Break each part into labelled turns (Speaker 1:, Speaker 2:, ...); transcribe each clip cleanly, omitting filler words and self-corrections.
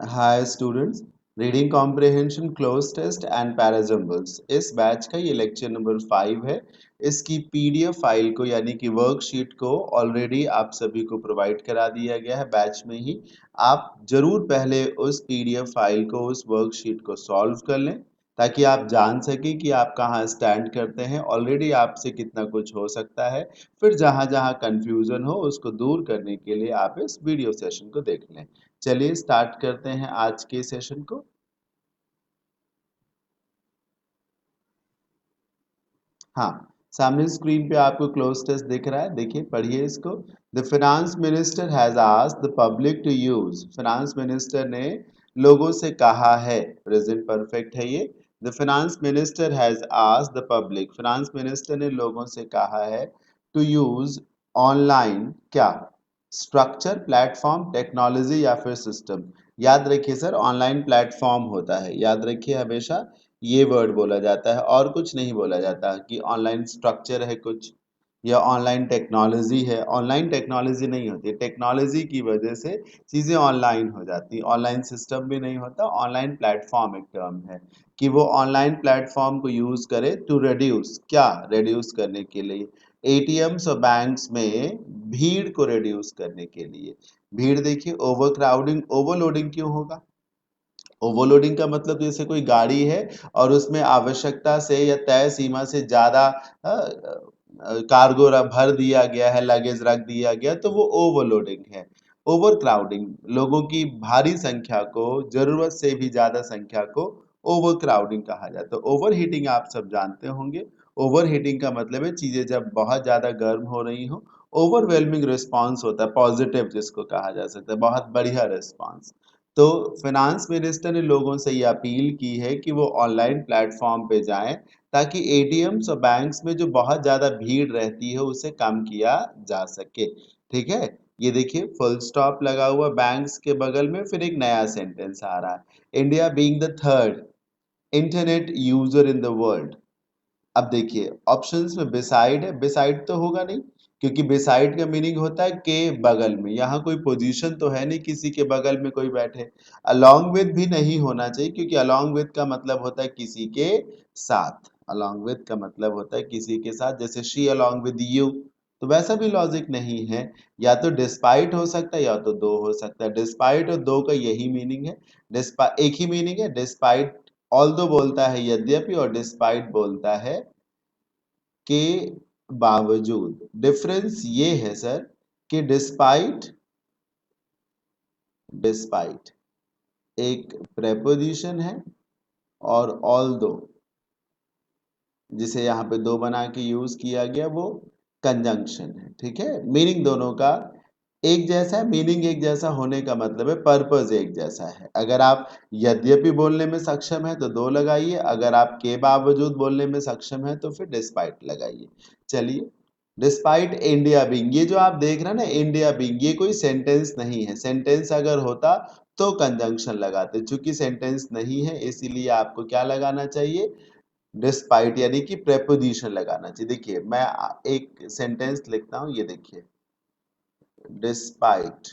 Speaker 1: Hi students, reading comprehension cloze test and parajumbles इस batch का ये लेक्चर नंबर 5 है। इसकी पीडीएफ फाइल को यानी कि वर्कशीट को ऑलरेडी आप सभी को प्रोवाइड करा दिया गया है बैच में ही। आप जरूर पहले उस पीडीएफ फाइल को, उस वर्कशीट को सॉल्व कर लें ताकि आप जान सकें कि आप कहाँ स्टैंड करते हैं, ऑलरेडी आपसे कितना कुछ हो सकता है। फिर जहाँ जहाँ कंफ्यूजन हो उसको दूर करने के लिए आप इस वीडियो सेशन को देख लें। चलिए स्टार्ट करते हैं आज के सेशन को। हाँ, सामने स्क्रीन पे आपको क्लोज टेस्ट दिख रहा है, देखिए पढ़िए इसको। The finance minister has asked the public to use, finance minister ने लोगों से कहा है, प्रेजेंट परफेक्ट है ये। The finance minister has asked the public, finance minister ने लोगों से कहा है टू यूज ऑनलाइन क्या, स्ट्रक्चर, प्लेटफॉर्म, टेक्नोलॉजी या फिर सिस्टम। याद रखिए सर, ऑनलाइन प्लेटफॉर्म होता है, याद रखिए हमेशा ये वर्ड बोला जाता है और कुछ नहीं बोला जाता कि ऑनलाइन स्ट्रक्चर है कुछ या ऑनलाइन टेक्नोलॉजी है। ऑनलाइन टेक्नोलॉजी नहीं होती, टेक्नोलॉजी की वजह से चीज़ें ऑनलाइन हो जाती। ऑनलाइन सिस्टम भी नहीं होता, ऑनलाइन प्लेटफॉर्म एक टर्म है कि वो ऑनलाइन प्लेटफॉर्म को यूज़ करे टू रिड्यूस, क्या रिड्यूस करने के लिए एटीएम्स और बैंक्स में भीड़ को रिड्यूस करने के लिए। भीड़ देखिए, ओवर क्राउडिंग, ओवरलोडिंग क्यों होगा? ओवरलोडिंग का मतलब जैसे कोई गाड़ी है और उसमें आवश्यकता से या तय सीमा से ज्यादा कार्गो भर दिया गया है, लगेज रख दिया गया, तो वो ओवरलोडिंग है। ओवर क्राउडिंग, लोगों की भारी संख्या को, जरूरत से भी ज्यादा संख्या को ओवर क्राउडिंग कहा जाता है। ओवर हीटिंग आप सब जानते होंगे। ओवर हीटिंग का मतलब है चीजें जब बहुत ज्यादा गर्म हो रही हो, ओवरवेलमिंग रिस्पांस होता है, पॉजिटिव जिसको कहा जा सकता है, बहुत बढ़िया रिस्पांस। तो फाइनेंस मिनिस्टर ने लोगों से ये अपील की है कि वो ऑनलाइन प्लेटफॉर्म पे जाएं ताकि एटीएम्स और बैंक्स में जो बहुत ज़्यादा भीड़ रहती है उसे कम किया जा सके। ठीक है, ये देखिए फुल स्टॉप लगा हुआ बैंक्स के बगल में, फिर एक नया सेंटेंस आ रहा है, India being the third internet user in the world. अब देखिए ऑप्शंस में बिसाइड है, बिसाइड तो होगा नहीं क्योंकि बिसाइड का मीनिंग होता है के बगल में, यहाँ कोई पोजीशन तो है नहीं किसी के बगल में कोई बैठे। अलोंग विद भी नहीं होना चाहिए क्योंकि अलोंग विद का मतलब होता है किसी के साथ, अलोंग विद का मतलब होता है किसी के साथ, जैसे शी अलोंग विद यू, तो वैसा भी लॉजिक नहीं है। या तो डिस्पाइट हो सकता है या तो दो हो सकता है, डिस्पाइट और दो का यही मीनिंग है। एक ही मीनिंग है, डिस्पाइट ऑल्दो बोलता है यद्यपि और डिस्पाइट बोलता है के बावजूद। डिफरेंस ये है सर कि डिस्पाइट, डिस्पाइट एक प्रेपोजिशन है और ऑल्दो जिसे यहाँ पे दो बना के यूज किया गया वो कंजंक्शन है। ठीक है, मीनिंग दोनों का एक जैसा है, मीनिंग एक जैसा होने का मतलब है पर्पस एक जैसा है। अगर आप यद्यपि बोलने में सक्षम है तो दो लगाइए, अगर आप के बावजूद बोलने में सक्षम है तो फिर डिस्पाइट लगाइए। चलिए, डिस्पाइट इंडिया बीइंग, ये जो आप देख रहे हैं ना इंडिया बीइंग, ये कोई सेंटेंस नहीं है। सेंटेंस अगर होता तो कंजंक्शन लगाते, चूंकि सेंटेंस नहीं है इसीलिए आपको क्या लगाना चाहिए, डिस्पाइट यानी कि प्रेपोजिशन लगाना चाहिए। देखिए मैं एक सेंटेंस लिखता हूं, ये देखिए, डिस्पाइट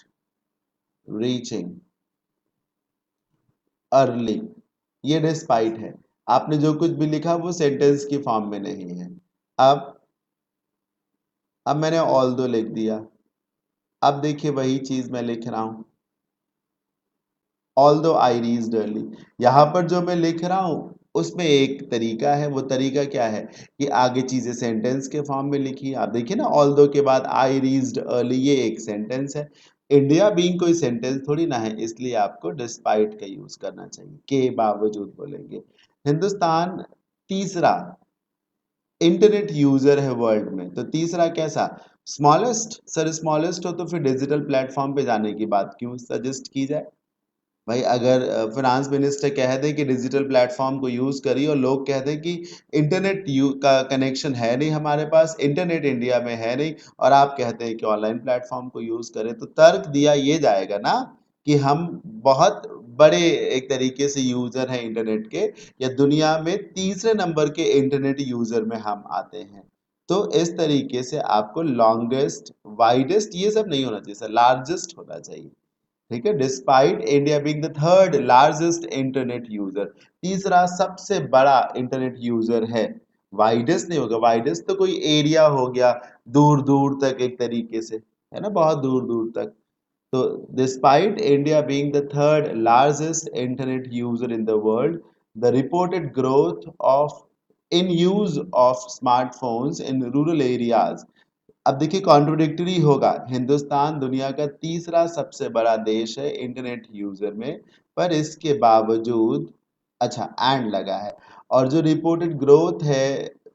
Speaker 1: रीचिंग अर्ली, ये डिस्पाइट है। आपने जो कुछ भी लिखा वो सेंटेंस की फॉर्म में नहीं है। अब अब मैंने ऑल दो लिख दिया। अब देखिए वही चीज मैं लिख रहा हूं, ऑल दो आई रीच्ड अर्ली। यहां पर जो मैं लिख रहा हूं उसमें एक तरीका है, वो तरीका क्या है कि आगे चीजें सेंटेंस के फॉर्म में लिखी। आप देखिए ना, ऑल दो के बाद आई रीच्ड अर्ली, ये एक सेंटेंस है। इंडिया बीइंग कोई सेंटेंस थोड़ी ना है, इसलिए आपको डिस्पाइट का यूज करना चाहिए, के बावजूद बोलेंगे। हिंदुस्तान तीसरा इंटरनेट यूजर है वर्ल्ड में, तो तीसरा कैसा, स्मॉलेस्ट। सर स्मॉलेस्ट हो तो फिर डिजिटल प्लेटफॉर्म पे जाने की बात क्यों सजेस्ट की जाए? भाई अगर फाइनेंस मिनिस्टर कह दे कि डिजिटल प्लेटफॉर्म को यूज करिए और लोग कह दें कि इंटरनेट का कनेक्शन है नहीं हमारे पास, इंटरनेट इंडिया में है नहीं, और आप कहते हैं कि ऑनलाइन प्लेटफॉर्म को यूज करें, तो तर्क दिया ये जाएगा ना कि हम बहुत बड़े एक तरीके से यूजर हैं इंटरनेट के, या दुनिया में तीसरे नंबर के इंटरनेट यूजर में हम आते हैं। तो इस तरीके से आपको लॉन्गेस्ट, वाइडेस्ट ये सब नहीं होना चाहिए सर, लार्जेस्ट होना चाहिए। ठीक है, despite India being the third largest internet user, तीसरा सबसे बड़ा इंटरनेट यूजर है। वाइडेस्ट नहीं होगा, वाइडेस्ट तो कोई एरिया हो गया, दूर दूर तक एक तरीके से, है ना, बहुत दूर दूर तक। तो despite India being the third largest internet user in the world, the reported growth of in use of smartphones in rural areas, अब देखिए कॉन्ट्रोडिक्टरी होगा, हिंदुस्तान दुनिया का तीसरा सबसे बड़ा देश है इंटरनेट यूजर में, पर इसके बावजूद, अच्छा एंड लगा है, और जो रिपोर्टेड ग्रोथ है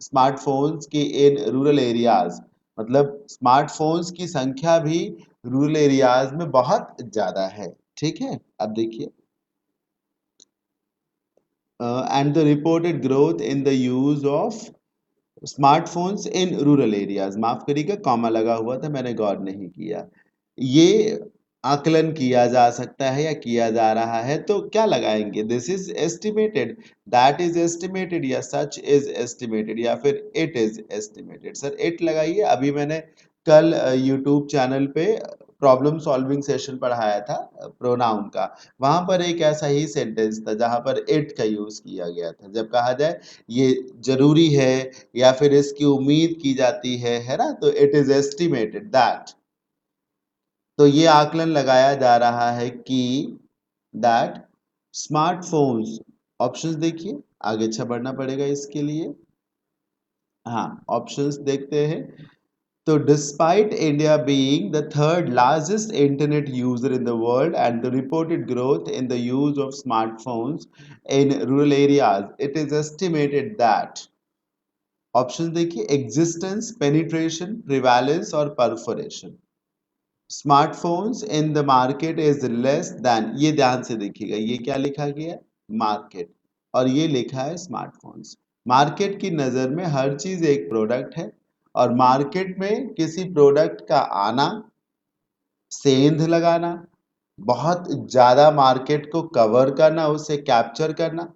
Speaker 1: स्मार्टफोन्स की इन रूरल एरियाज, मतलब स्मार्टफोन्स की संख्या भी रूरल एरियाज में बहुत ज्यादा है। ठीक है, अब देखिए and the reported growth in the use of smartphones in rural areas, माफ करिएगा कॉमा लगा हुआ था, मैंने गौर नहीं किया। ये आकलन किया जा सकता है या किया जा रहा है, तो क्या लगाएंगे, this is estimated, that is estimated, या सच इज एस्टिमेटेड, या फिर it is estimated. Sir it लगाइए। अभी मैंने कल यूट्यूब चैनल पे प्रॉब्लम सॉल्विंग सेशन पढ़ाया था प्रोनाउन का, वहां पर एक ऐसा ही सेंटेंस था जहां पर इट का यूज किया गया था, जब कहा जाए ये जरूरी है या फिर इसकी उम्मीद की जाती है ना, तो इट इज एस्टिमेटेड दैट। तो ये आकलन लगाया जा रहा है कि दैट स्मार्टफोन्स, ऑप्शंस देखिए, आगे अच्छा बढ़ना पड़ेगा इसके लिए। हाँ, ऑप्शंस देखते हैं। तो despite India being the third largest internet user in the world and the reported growth in the use of smartphones in rural areas, it is estimated that, option देखिए, एग्जिस्टेंस, पेनिट्रेशन, प्रिवालेंस और perforation, smartphones in the market is less then, ये ध्यान से देखिएगा, ये क्या लिखा गया है, मार्केट, और ये लिखा है स्मार्टफोन्स। मार्केट की नजर में हर चीज एक प्रोडक्ट है, और मार्केट में किसी प्रोडक्ट का आना, सेंध लगाना, बहुत ज्यादा मार्केट को कवर करना, उसे कैप्चर करना,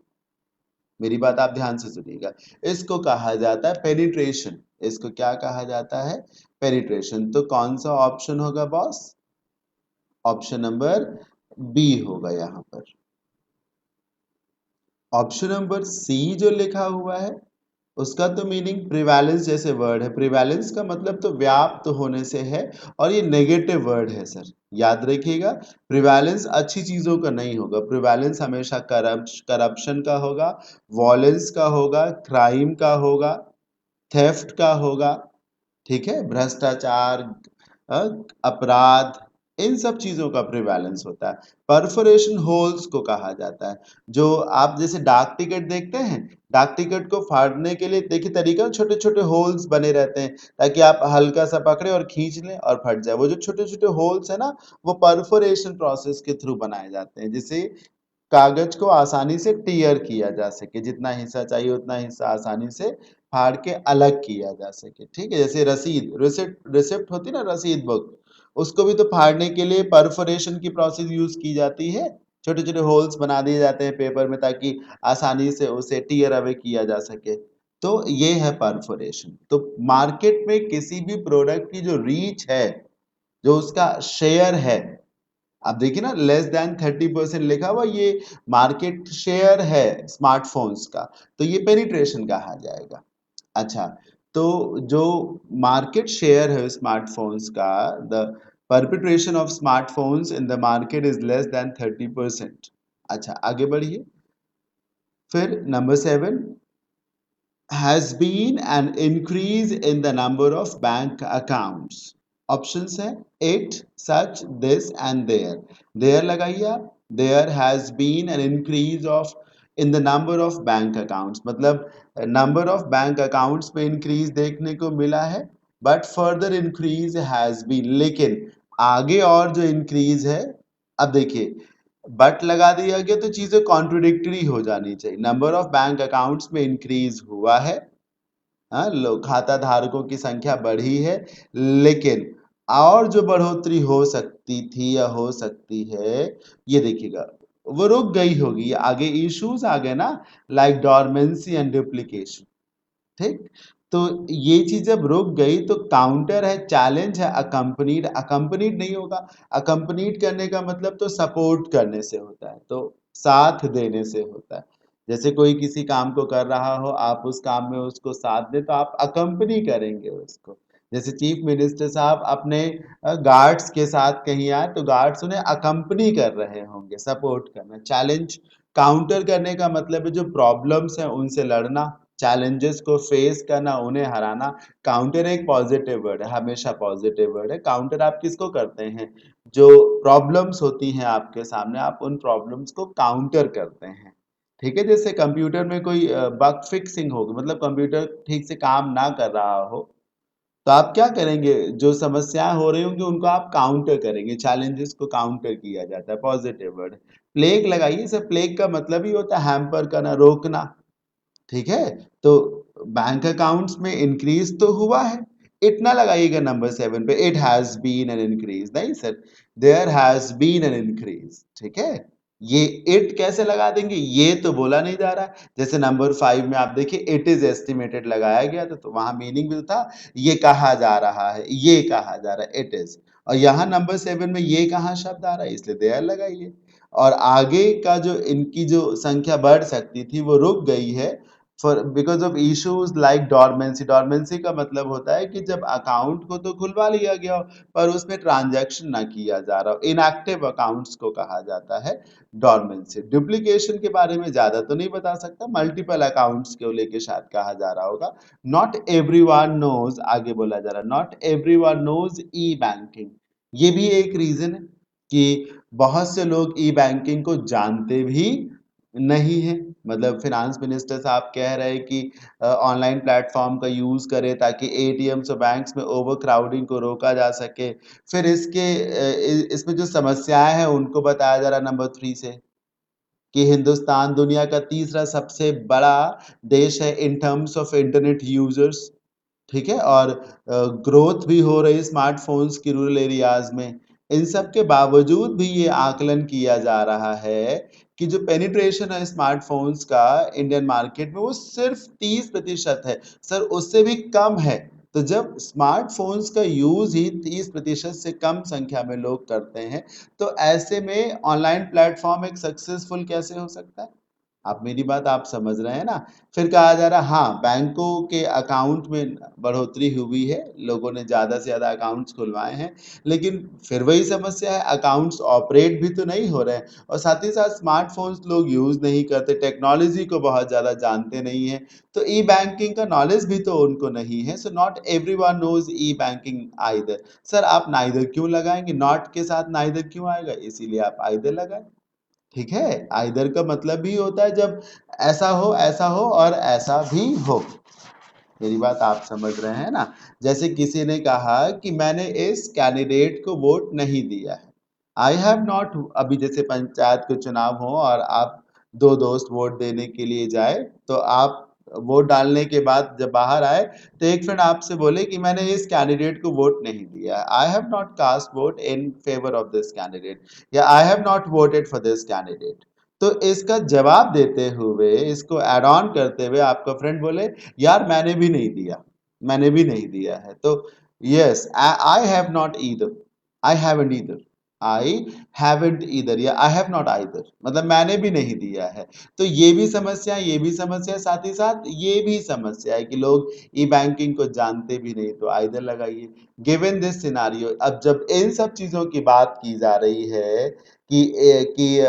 Speaker 1: मेरी बात आप ध्यान से सुनिएगा, इसको कहा जाता है पेनिट्रेशन। इसको क्या कहा जाता है, पेनिट्रेशन। तो कौन सा ऑप्शन होगा बॉस, ऑप्शन नंबर बी होगा यहाँ पर। ऑप्शन नंबर सी जो लिखा हुआ है उसका तो मीनिंग प्रिवेलेंस जैसे वर्ड है, प्रिवेलेंस का मतलब तो व्याप्त होने से है, और ये नेगेटिव वर्ड है सर, याद रखिएगा। प्रिवेलेंस अच्छी चीजों का नहीं होगा, प्रिवेलेंस हमेशा करप्शन का होगा, वॉयलेंस का होगा, क्राइम का होगा, थेफ्ट का होगा, ठीक है, भ्रष्टाचार, अपराध, इन सब चीजों का प्रिवेलेंस होता है। परफोरेशन होल्स को कहा जाता है, जो आप जैसे डाक टिकट देखते हैं, डाक टिकट को फाड़ने के लिए देखिए तरीका, छोटे छोटे होल्स बने रहते हैं ताकि आप हल्का सा पकड़े और खींच लें और फट जाए। वो जो छोटे छोटे होल्स है ना, वो परफोरेशन प्रोसेस के थ्रू बनाए जाते हैं, जिससे कागज को आसानी से टीयर किया जा सके, जितना हिस्सा चाहिए उतना हिस्सा आसानी से फाड़ के अलग किया जा सके। ठीक है, जैसे रसीद, रिसिप्ट, रिसिप्ट होती है ना, रसीद बुक, उसको भी तो फाड़ने के लिए परफोरेशन की प्रोसेस यूज की जाती है, छोटे छोटे होल्स बना दिए जाते हैं पेपर में ताकि आसानी से उसे टीयर अवे किया जा सके। तो ये है परफोरेशन। तो मार्केट में किसी भी प्रोडक्ट की जो रीच है, जो उसका शेयर है, आप देखिए ना, लेस देन 30% लिखा हुआ, ये मार्केट शेयर है स्मार्टफोन्स का, तो ये पेनिट्रेशन कहा जाएगा। अच्छा, तो जो मार्केट शेयर है स्मार्टफोन्स का, the perpetration of smartphones in the market is less than 30%। अच्छा, आगे बढ़िए। फिर number 7, has been an increase in the number of bank accounts. Options है it, such, this and there. There लगाइए आप, there has been an increase of in the number of bank accounts, मतलब number of bank accounts में increase देखने को मिला है, but further increase has been, लेकिन आगे और जो इंक्रीज है, अब देखिए बट लगा दिया गया तो चीजें कॉन्ट्रोडिक्टरी हो जानी चाहिए। नंबर ऑफ बैंक अकाउंट्स में इंक्रीज हुआ है, हाँ, खाता धारकों की संख्या बढ़ी है, लेकिन और जो बढ़ोतरी हो सकती थी या हो सकती है, ये देखिएगा वो रुक गई होगी, आगे इश्यूज आ गए ना, लाइक डॉर्मेंसी एंड डुप्लीकेशन। ठीक, तो ये चीज जब रुक गई तो काउंटर है, चैलेंज है अकम्पनीड। अकम्पनीड नहीं होगा, अकम्पनीड करने का मतलब तो सपोर्ट करने से होता है, तो साथ देने से होता है। जैसे कोई किसी काम को कर रहा हो, आप उस काम में उसको साथ दे तो आप अकम्पनी करेंगे उसको। जैसे चीफ मिनिस्टर साहब अपने गार्ड्स के साथ कहीं आए तो गार्ड्स उन्हें अकम्पनी कर रहे होंगे, सपोर्ट करना। चैलेंज काउंटर करने का मतलब है जो प्रॉब्लम्स हैं उनसे लड़ना, चैलेंजेस को फेस करना, उन्हें हराना। काउंटर एक पॉजिटिव वर्ड है, हमेशा पॉजिटिव वर्ड है। काउंटर आप किसको करते हैं? जो प्रॉब्लम्स होती हैं आपके सामने, आप उन प्रॉब्लम्स को काउंटर करते हैं। ठीक है, जैसे कंप्यूटर में कोई बग फिक्सिंग होगी, मतलब कंप्यूटर ठीक से काम ना कर रहा हो, तो आप क्या करेंगे? जो समस्याएं हो रही होंगी उनको आप काउंटर करेंगे, चैलेंजेस को काउंटर किया जाता है, पॉजिटिव वर्ड। प्लेग लगाइए सर, प्लेग का मतलब ही होता है हैम्पर करना, रोकना। ठीक है, तो बैंक अकाउंट्स में इंक्रीज तो हुआ है। इतना लगाइएगा नंबर 7 पे, it has been an increase, नहीं sir, there has been an increase. ठीक है, ये इट कैसे लगा देंगे? ये तो बोला नहीं जा रहा है। जैसे नंबर 5 में आप देखिए इट इज एस्टिमेटेड लगाया गया था, तो वहां मीनिंग भी तो था, ये कहा जा रहा है, ये कहा जा रहा है, इट इज। और यहाँ नंबर 7 में ये कहाँ शब्द आ रहा है, इसलिए देयर लगाइए। और आगे का जो इनकी जो संख्या बढ़ सकती थी वो रुक गई है for because of issues like dormancy. Dormancy का मतलब होता है कि जब अकाउंट को तो खुलवा लिया गया हो पर उसमें ट्रांजैक्शन ना किया जा रहा हो, इनएक्टिव अकाउंट्स को कहा जाता है डॉर्मेंसी। डुप्लीकेशन के बारे में ज्यादा तो नहीं बता सकता, मल्टीपल अकाउंट्स को लेके शायद कहा जा रहा होगा। नॉट एवरीवन नोज, आगे बोला जा रहा है, not everyone knows e banking. ये भी एक रीजन है कि बहुत से लोग ई बैंकिंग को जानते भी नहीं है। मतलब फिनांस मिनिस्टर साहब कह रहे हैं कि ऑनलाइन प्लेटफॉर्म का यूज करें ताकि एटीएम्स और बैंक्स में ओवर क्राउडिंग को रोका जा सके। फिर इसमें जो समस्याएं हैं उनको बताया जा रहा है नंबर 3 से, कि हिंदुस्तान दुनिया का तीसरा सबसे बड़ा देश है in terms of internet users. ठीक है, और ग्रोथ भी हो रही स्मार्टफोन्स की रूरल एरियाज में। इन सब के बावजूद भी ये आकलन किया जा रहा है कि जो पेनिट्रेशन है स्मार्टफोन्स का इंडियन मार्केट में वो सिर्फ 30% है। सर उससे भी कम है। तो जब स्मार्टफोन्स का यूज ही 30% से कम संख्या में लोग करते हैं, तो ऐसे में ऑनलाइन प्लेटफॉर्म एक सक्सेसफुल कैसे हो सकता है? आप मेरी बात आप समझ रहे हैं ना? फिर कहा जा रहा है हाँ, बैंकों के अकाउंट में बढ़ोतरी हुई है, लोगों ने ज़्यादा से ज़्यादा अकाउंट्स खुलवाए हैं, लेकिन फिर वही समस्या है, अकाउंट्स ऑपरेट भी तो नहीं हो रहे हैं। और साथ ही साथ स्मार्टफ़ोन्स लोग यूज़ नहीं करते, टेक्नोलॉजी को बहुत ज़्यादा जानते नहीं हैं, तो ई-बैंकिंग का नॉलेज भी तो उनको नहीं है। So not everyone knows e-banking either. Sir आप नाइदर क्यों लगाएँगे? नॉट के साथ नाइदर क्यों आएगा? इसीलिए आप आइदर लगाएँ। ठीक है, आइदर का मतलब भी होता है जब ऐसा हो और ऐसा भी हो। मेरी बात आप समझ रहे हैं ना? जैसे किसी ने कहा कि मैंने इस कैंडिडेट को वोट नहीं दिया है। आई हैव नॉट, अभी जैसे पंचायत के चुनाव हो और आप दो दोस्त वोट देने के लिए जाए, तो आप वोट डालने के बाद जब बाहर आए तो एक फ्रेंड आपसे बोले कि मैंने इस कैंडिडेट को वोट नहीं दिया है, I have not cast vote in favour of this candidate, या I have not voted for this candidate. तो इसका जवाब देते हुए, इसको ऐड ऑन करते हुए आपका फ्रेंड बोले यार मैंने भी नहीं दिया, मैंने भी नहीं दिया है। तो yes, I have not either, I haven't either, I haven't either, या आई हैव नॉट आइदर, मतलब मैंने भी नहीं दिया है। तो ये भी समस्या है, ये भी समस्या है, साथ ही साथ ये भी समस्या है कि लोग ई बैंकिंग को जानते भी नहीं, तो आइदर लगाइए। गिवन दिस सिनारियो, अब जब इन सब चीजों की बात की जा रही है कि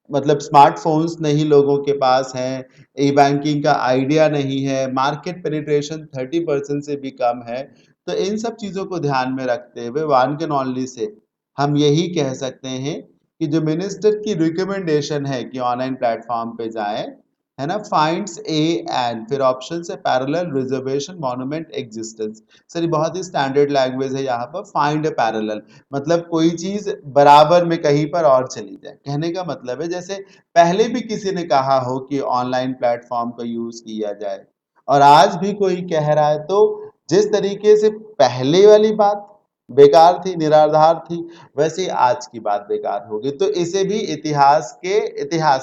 Speaker 1: मतलब स्मार्टफोन्स नहीं लोगों के पास हैं, ई बैंकिंग का आइडिया नहीं है, मार्केट पेनिट्रेशन 30% से भी कम है, तो इन सब चीज़ों को ध्यान में रखते हुए वन कैन ओनली से हम यही कह सकते हैं कि जो मिनिस्टर की रिकमेंडेशन है कि ऑनलाइन प्लेटफॉर्म पे जाएं, है ना, फाइंड्स ए एंड फिर ऑप्शन से parallel reservation monument existence. Sir ये बहुत ही स्टैंडर्ड लैंग्वेज है, यहाँ पर फाइंड ए पैरेलल मतलब कोई चीज बराबर में कहीं पर और चली जाए। कहने का मतलब है जैसे पहले भी किसी ने कहा हो कि ऑनलाइन प्लेटफॉर्म का यूज किया जाए और आज भी कोई कह रहा है, तो जिस तरीके से पहले वाली बात बेकार थी, निराधार थी, वैसे ही आज की बात बेकार होगी। तो इसे भी इतिहास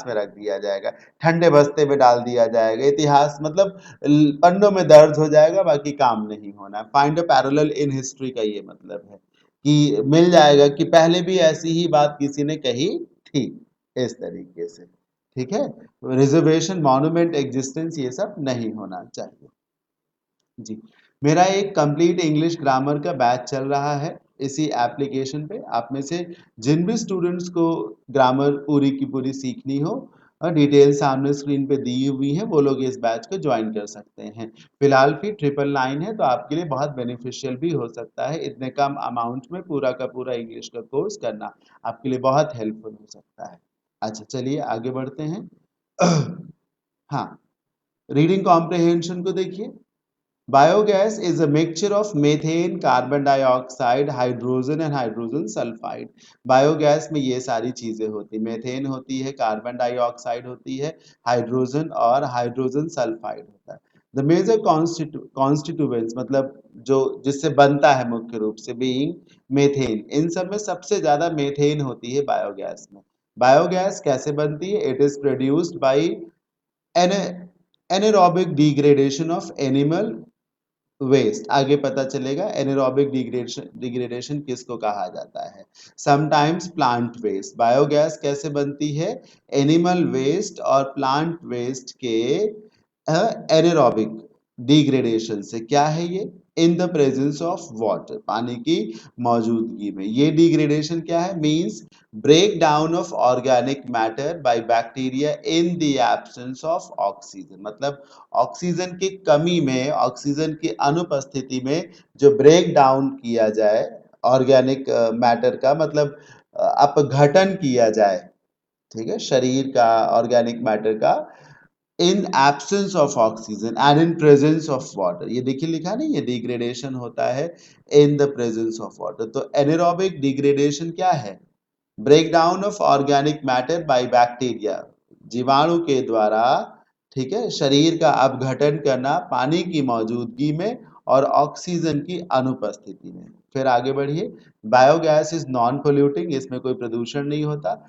Speaker 1: में रख दिया जाएगा, ठंडे बस्ते में डाल दिया जाएगा। इतिहास मतलब पन्नों में दर्ज हो जाएगा, बाकी काम नहीं होना। Find a parallel in history का ये मतलब है कि मिल जाएगा कि पहले भी ऐसी ही बात किसी ने कही थी, इस तरीके से। ठीक है, रिजर्वेशन, मॉन्यूमेंट, एग्जिस्टेंस, ये सब नहीं होना चाहिए जी। मेरा एक कंप्लीट इंग्लिश ग्रामर का बैच चल रहा है इसी एप्लीकेशन पे। आप में से जिन भी स्टूडेंट्स को ग्रामर पूरी की पूरी सीखनी हो, डिटेल सामने स्क्रीन पे दी हुई है, वो लोग इस बैच को ज्वाइन कर सकते हैं। फिलहाल फी 999 है, तो आपके लिए बहुत बेनिफिशियल भी हो सकता है। इतने कम अमाउंट में पूरा का पूरा इंग्लिश का कोर्स करना आपके लिए बहुत हेल्पफुल हो सकता है। अच्छा, चलिए आगे बढ़ते हैं। हाँ, रीडिंग कॉम्प्रिहेंशन को देखिए। Biogas is a mixture of methane, carbon dioxide, hydrogen and hydrogen sulfide. Biogas में ये सारी चीजें होती है, मेथेन होती है, कार्बन डाइऑक्साइड होती है, हाइड्रोजन और हाइड्रोजन सल्फाइड होता है। द मेजर कॉन्स्टिट्यूएंट्स मतलब जो जिससे बनता है मुख्य रूप से बीइंग मेथेन। इन सब में सबसे ज्यादा मेथेन होती है बायोगैस में। बायोगैस कैसे बनती है? It is produced by anaerobic degradation of animal waste. आगे पता चलेगा एनारोबिक डिग्रेडेशन किसको कहा जाता है। Sometimes plant waste. बायोगैस कैसे बनती है? एनिमल वेस्ट और प्लांट वेस्ट के एनारोबिक डिग्रेडेशन से। क्या है ये? In the presence of water, पानी की मौजूदगी में। ये डिग्रेडेशन क्या है? Means break down of organic matter by bacteria in the absence of oxygen. मतलब ऑक्सीजन की कमी में, ऑक्सीजन की अनुपस्थिति में जो ब्रेक डाउन किया जाए ऑर्गेनिक मैटर का, मतलब अपघटन किया जाए, ठीक है, शरीर का, ऑर्गेनिक मैटर का, in absence of oxygen and in presence of water. ये देखिए लिखा नहीं, ये डिग्रेडेशन होता है इन द प्रेजेंस ऑफ वाटर। तो एनारोबिक डिग्रेडेशन क्या है? Breakdown of organic matter by bacteria, जीवाणु के द्वारा, ठीक है, शरीर का अपघटन करना पानी की मौजूदगी में और ऑक्सीजन की अनुपस्थिति में। फिर आगे बढ़िए। बायोगैस इज नॉन पोल्यूटिंग, इसमें कोई प्रदूषण नहीं होता।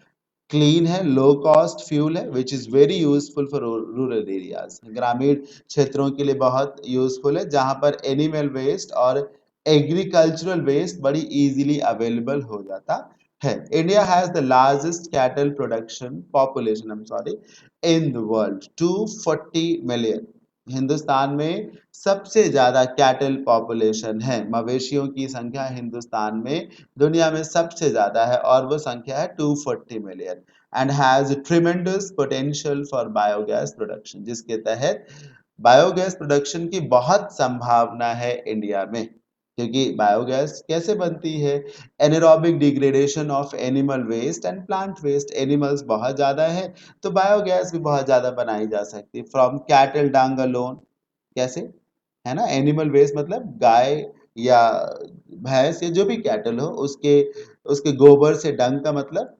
Speaker 1: क्लीन है, लो कॉस्ट फ्यूल है, which is very useful for rural areas. ग्रामीण क्षेत्रों के लिए बहुत यूजफुल है, जहां पर एनिमल वेस्ट और एग्रीकल्चरल वेस्ट बड़ी इजीली अवेलेबल हो जाता है। India has the largest cattle production population, I am sorry, in the world, 240 million. Hindustan में सबसे ज्यादा कैटल पॉपुलेशन है, मवेशियों की संख्या हिंदुस्तान में दुनिया में सबसे ज्यादा है, और वो संख्या है 240 million. And has tremendous potential for biogas production, जिसके तहत बायोगैस प्रोडक्शन की बहुत संभावना है इंडिया में। क्योंकि बायोगैस कैसे बनती है? Anaerobic degradation of animal waste and plant waste. Animals बहुत ज्यादा है, तो बायोगैस भी बहुत ज्यादा बनाई जा सकती है फ्रॉम कैटल डंग अलोन। कैसे? है ना, एनिमल वेस्ट मतलब गाय या भैंस या जो भी कैटल हो, उसके उसके गोबर से, डंग का मतलब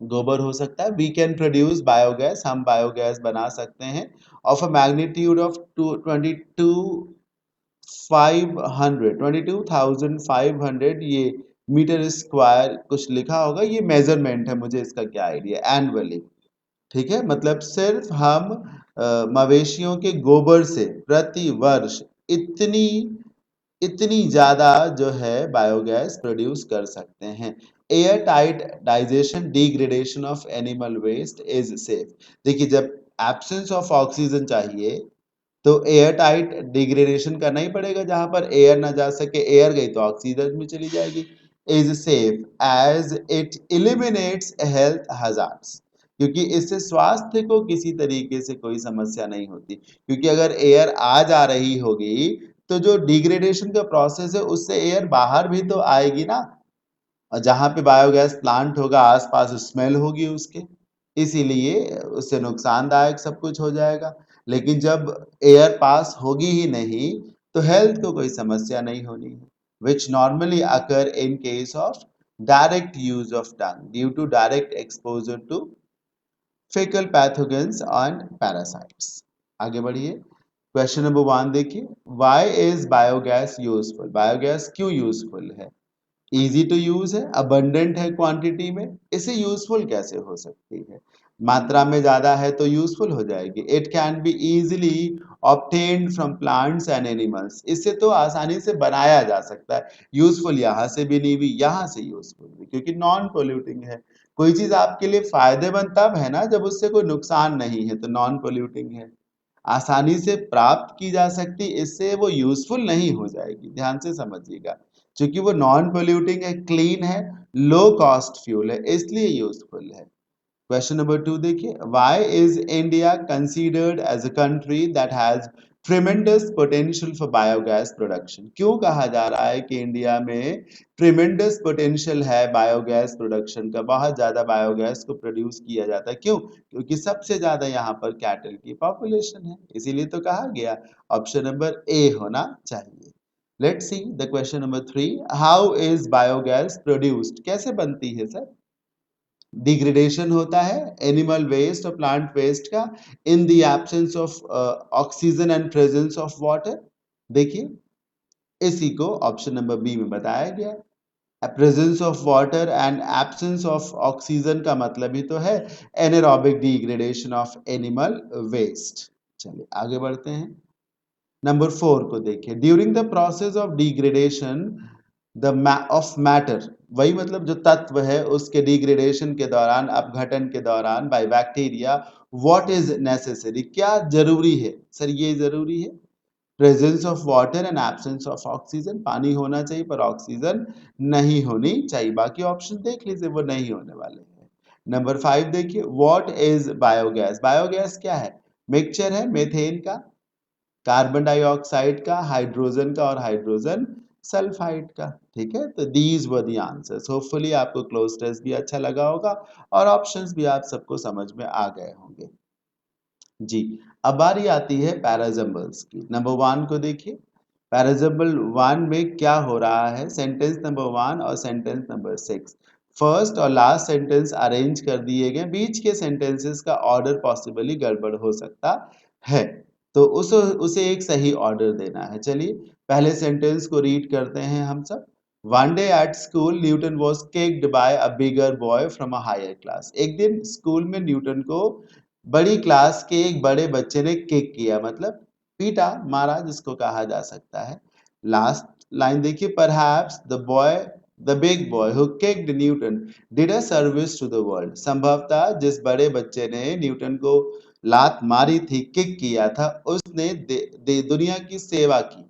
Speaker 1: गोबर हो सकता है। वी कैन प्रोड्यूस बायोगैस, हम बायोगैस बना सकते हैं ऑफ अ मैग्नीट्यूड ऑफ 22,500 ये मीटर स्क्वायर कुछ लिखा होगा, ये मेजरमेंट है, मुझे इसका क्या आइडिया, एनुअली। ठीक है, मतलब सिर्फ हम मवेशियों के गोबर से प्रति वर्ष इतनी इतनी ज्यादा जो है बायोगैस प्रोड्यूस कर सकते हैं। Air tight digestion degradation of animal waste is safe. देखिए, जब एब्सेंस ऑफ ऑक्सीजन चाहिए तो एयर टाइट डिग्रेडेशन करना ही पड़ेगा, जहां पर एयर ना जा सके, एयर गई तो ऑक्सीजन में चली जाएगी। Is safe as it eliminates health hazards, क्योंकि इससे स्वास्थ्य को किसी तरीके से कोई समस्या नहीं होती। क्योंकि अगर एयर आ जा रही होगी तो जो डिग्रेडेशन का प्रोसेस है उससे एयर बाहर भी तो आएगी ना, और जहां पे बायोगैस प्लांट होगा आसपास स्मेल होगी उसके, इसीलिए उससे नुकसानदायक सब कुछ हो जाएगा। लेकिन जब एयर पास होगी ही नहीं तो हेल्थ को कोई समस्या नहीं होनी है, which normally occur in case of direct use of dung due to direct exposure to fecal pathogens and parasites। आगे बढ़िए। क्वेश्चन नंबर 1 देखिए, why is biogas useful? Biogas क्यों यूजफुल है? इजी टू यूज है, अबंडेंट है quantity में, इसे useful कैसे हो सकती है? मात्रा में ज्यादा है तो यूजफुल हो जाएगी। It can be easily obtained from plants and animals, इससे तो आसानी से बनाया जा सकता है। यूजफुल यहाँ से भी नहीं हुई, यहाँ से यूजफुल भी, क्योंकि नॉन पोल्यूटिंग है। कोई चीज आपके लिए फायदेमंद तब है ना जब उससे कोई नुकसान नहीं है, तो नॉन पोल्यूटिंग है। आसानी से प्राप्त की जा सकती, इससे वो यूजफुल नहीं हो जाएगी, ध्यान से समझिएगा। क्योंकि वो नॉन पोल्यूटिंग है, क्लीन है, लो कॉस्ट फ्यूल है, इसलिए यूजफुल है। क्वेश्चन नंबर 2 देखिए, why is India considered as a country that has tremendous potential for biogas production? क्यों कहा जा रहा है कि इंडिया में ट्रिमेंडस पोटेंशियल है बायोगैस प्रोडक्शन का, बहुत ज्यादा बायोगैस को प्रोड्यूस किया जाता है? क्यों? क्योंकि सबसे ज्यादा यहाँ पर कैटल की पॉपुलेशन है, इसीलिए तो कहा गया। ऑप्शन नंबर ए होना चाहिए। Let's see the question number 3, how is biogas produced? कैसे बनती है सर? डिग्रेडेशन होता है एनिमल वेस्ट और प्लांट वेस्ट का in the absence of oxygen and presence of water. देखिए इसी को ऑप्शन नंबर बी में बताया गया। Presence of water and absence of oxygen का मतलब ही तो है anaerobic degradation of animal waste. चलिए आगे बढ़ते हैं। नंबर 4 को देखिए, during the process of degradation the of matter, वही मतलब जो तत्व है उसके डिग्रेडेशन के दौरान, अपघटन के दौरान by bacteria, what is necessary? क्या जरूरी है सर? ये जरूरी है presence of water and absence of oxygen, पानी होना चाहिए पर ऑक्सीजन नहीं होनी चाहिए। बाकी ऑप्शन देख लीजिए, वो नहीं होने वाले हैं। नंबर 5 देखिए, व्हाट इज बायोगैस? बायोगैस क्या है? मिक्सचर है मेथेन का, कार्बन डाइऑक्साइड का, हाइड्रोजन का और हाइड्रोजन सल्फाइड का। ठीक है, तो these were the answers. Hopefully आपको क्लोज टेस्ट भी अच्छा लगा होगा और ऑप्शंस भी आप सबको समझ में आ गए होंगे। जी, अब बारी आती है पैराजम्बल्स की। नंबर 1 को देखिए, पैराजम्बल 1 में क्या हो रहा है? सेंटेंस नंबर 1 और सेंटेंस नंबर 6, फर्स्ट और लास्ट सेंटेंस अरेंज कर दिए गए, बीच के सेंटेंसेस का ऑर्डर पॉसिबली गड़बड़ हो सकता है, तो उसे एक सही ऑर्डर देना है। चलिए पहले सेंटेंस को रीड करते हैं हम सब। One day at school Newton was kicked by a bigger boy from a higher class. एक दिन स्कूल में न्यूटन को बड़ी क्लास के एक बड़े बच्चे ने किक किया, मतलब पीटा, मारा, जिसको कहा जा सकता है। लास्ट लाइन देखिए, perhaps the big boy who kicked Newton did a service to the world. संभवतः जिस बड़े बच्चे ने न्यूटन को लात मारी थी, किक किया था, उसने दुनिया की सेवा की,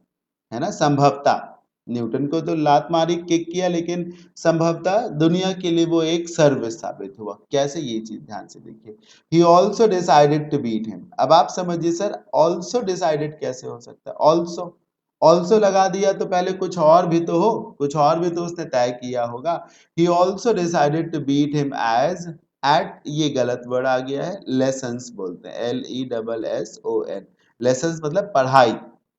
Speaker 1: है ना। संभवतः न्यूटन को तो लात मारी, किक किया, लेकिन संभवतः दुनिया के लिए वो एक सर्विस साबित हुआ। कैसे? ये चीज ध्यान से देखिए। He also decided to beat him. अब आप समझिए सर, ऑल्सो डिसाइडेड कैसे हो सकता है? ऑल्सो ऑल्सो लगा दिया तो पहले कुछ और भी तो हो, कुछ और भी तो उसने तय किया होगा। He also decided to beat him as at, ये गलत वर्ड आ गया है, लेसन्स बोलते हैं, LESSON। लेसन्स मतलब पढ़ाई,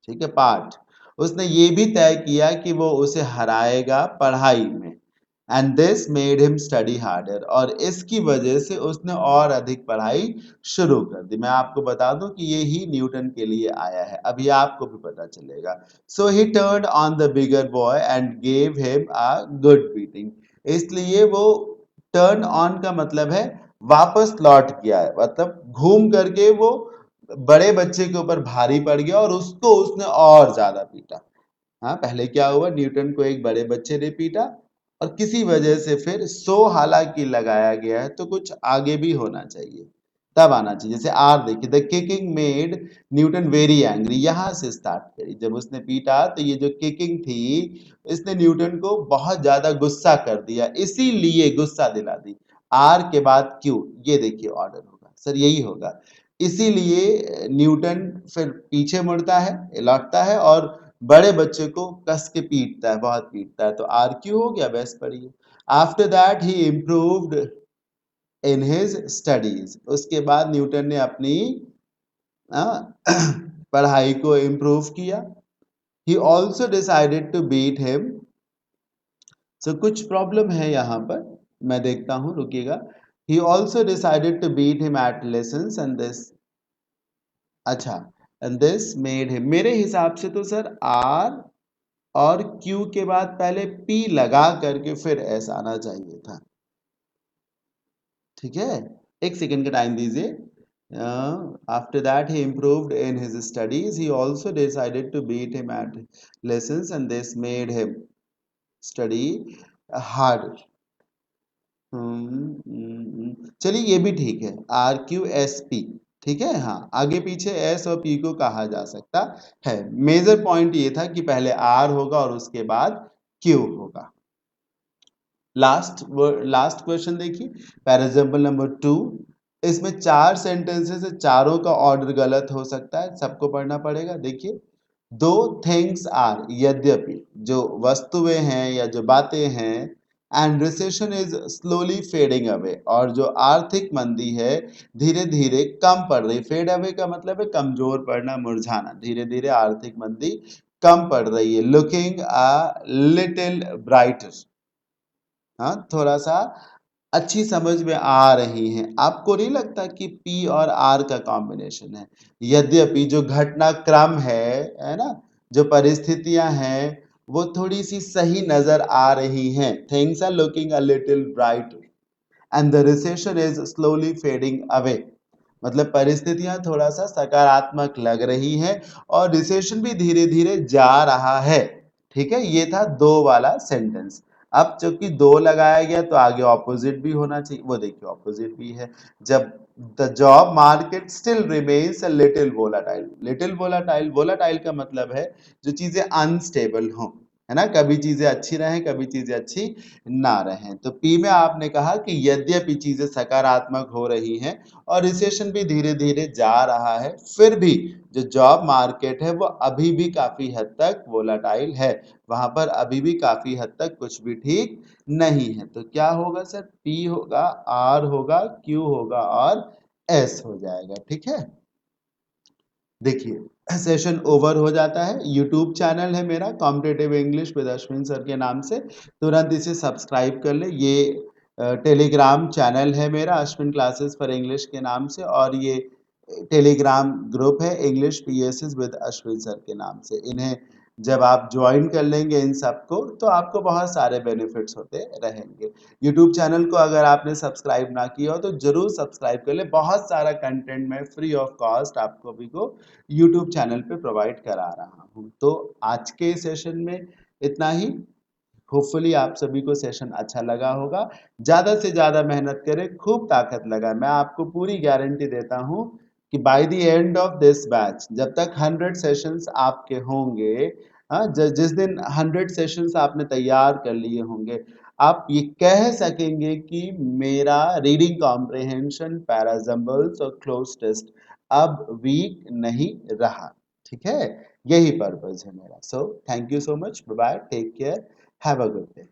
Speaker 1: ठीक है, पाठ। उसने ये भी तय किया कि वो उसे हराएगा पढ़ाई में। And this made him study harder, और इसकी वजह से उसने और अधिक पढ़ाई शुरू कर दी। मैं आपको बता दूं कि ये ही न्यूटन के लिए आया है, अभी आपको भी पता चलेगा। So he turned on the bigger boy and gave him a good beating. इसलिए वो टर्न ऑन का मतलब है वापस लौट गया है, मतलब घूम करके वो बड़े बच्चे के ऊपर भारी पड़ गया और उसको उसने और ज्यादा पीटा। हाँ, पहले क्या हुआ, न्यूटन को एक बड़े बच्चे ने पीटा और किसी वजह से फिर सो हालांकि लगाया गया है, तो कुछ आगे भी होना चाहिए, तब आना चाहिए। जैसे आर देखिए, the kicking made Newton very angry, यहां से स्टार्ट करी। जब उसने पीटा तो ये जो किकिंग थी, इसने न्यूटन को बहुत ज्यादा गुस्सा कर दिया, इसीलिए गुस्सा दिला दी। आर के बाद क्यू, ये देखिए ऑर्डर होगा सर, यही होगा। इसीलिए न्यूटन फिर पीछे मुड़ता है, लौटता है और बड़े बच्चे को कस के पीटता है, बहुत पीटता है, तो आर क्यू हो गया, बस पढ़िए। After that he improved in his studies, उसके बाद न्यूटन ने अपनी आ, पढ़ाई को इम्प्रूव किया। He also decided to beat him. So कुछ प्रॉब्लम है यहाँ पर, मैं देखता हूँ, रुकिएगा। He also decided to beat him at lessons and this, अच्छा, एंड दिस मेड हिम, मेरे हिसाब से तो सर आर और क्यू के बाद पहले पी लगा करके फिर एस आना चाहिए था। ठीक है, एक सेकेंड का टाइम दीजिए। After that he improved in his studies, he also decided to beat him at lessons and this made him study hard. चलिए ये भी ठीक है, आर क्यू एस पी, ठीक है। हाँ, आगे पीछे एस और पी को कहा जा सकता है। मेजर पॉइंट ये था कि पहले आर होगा और उसके बाद क्यू होगा। लास्ट क्वेश्चन देखिए, पैराग्राफ नंबर 2। इसमें 4 सेंटेंसेस है, चारों का ऑर्डर गलत हो सकता है, सबको पढ़ना पड़ेगा। देखिए, दो थिंग्स आर, यद्यपि जो वस्तुएं हैं या जो बातें हैं, and recession is slowly fading away, और जो आर्थिक मंदी है धीरे धीरे कम पड़ रही। फेड अवे का मतलब है कमजोर पड़ना, मुरझाना। धीरे धीरे आर्थिक मंदी कम पड़ रही है। लुकिंग अ लिटिल ब्राइटर, हाँ, थोड़ा सा अच्छी समझ में आ रही हैं। आपको नहीं लगता कि पी और आर का कॉम्बिनेशन है? यद्यपि जो घटनाक्रम है ना, जो परिस्थितियां हैं, वो थोड़ी सी सही नजर आ रही हैं। Things are looking a little bright and the recession is slowly fading away, मतलब परिस्थितियां थोड़ा सा सकारात्मक लग रही हैं और रिसेशन भी धीरे धीरे जा रहा है। ठीक है, ये था दो वाला सेंटेंस। अब चूंकि दो लगाया गया तो आगे ऑपोजिट भी होना चाहिए, वो देखिए ऑपोजिट भी है। जब the job market still remains a little volatile, little volatile, volatile का मतलब है जो चीजें अनस्टेबल हों, है ना, कभी चीजें अच्छी रहें कभी चीजें अच्छी ना रहें। तो पी में आपने कहा कि यद्यपि चीजें सकारात्मक हो रही हैं और रिसेशन भी धीरे धीरे जा रहा है, फिर भी जो जॉब मार्केट है वो अभी भी काफी हद तक वोलाटाइल है, वहां पर अभी भी काफी हद तक कुछ भी ठीक नहीं है। तो क्या होगा सर? पी होगा, आर होगा, क्यू होगा और एस हो जाएगा। ठीक है, देखिए सेशन ओवर हो जाता है। यूट्यूब चैनल है मेरा competitive English with Ashwin sir के नाम से, तुरंत इसे सब्सक्राइब कर ले। ये टेलीग्राम चैनल है मेरा अश्विन क्लासेस फॉर इंग्लिश के नाम से, और ये टेलीग्राम ग्रुप है English PSS with Ashwin sir के नाम से। इन्हें जब आप ज्वाइन कर लेंगे इन सबको, तो आपको बहुत सारे बेनिफिट्स होते रहेंगे। यूट्यूब चैनल को अगर आपने सब्सक्राइब ना किया हो तो जरूर सब्सक्राइब कर ले, बहुत सारा कंटेंट मैं फ्री ऑफ कॉस्ट आपको भी को यूट्यूब चैनल पे प्रोवाइड करा रहा हूँ। तो आज के सेशन में इतना ही। होपफुली आप सभी को सेशन अच्छा लगा होगा। ज्यादा से ज्यादा मेहनत करें, खूब ताकत लगाएं। मैं आपको पूरी गारंटी देता हूँ कि by the end of this batch, जब तक 100 सेशंस आपके होंगे, हाँ, जिस दिन 100 सेशंस आपने तैयार कर लिए होंगे, आप ये कह सकेंगे कि मेरा रीडिंग कॉम्प्रिहेंशन, पैराजम्बल्स और क्लोज टेस्ट अब वीक नहीं रहा। ठीक है, यही पर्पज है मेरा। So thank you so much, bye bye, take care, have a good day.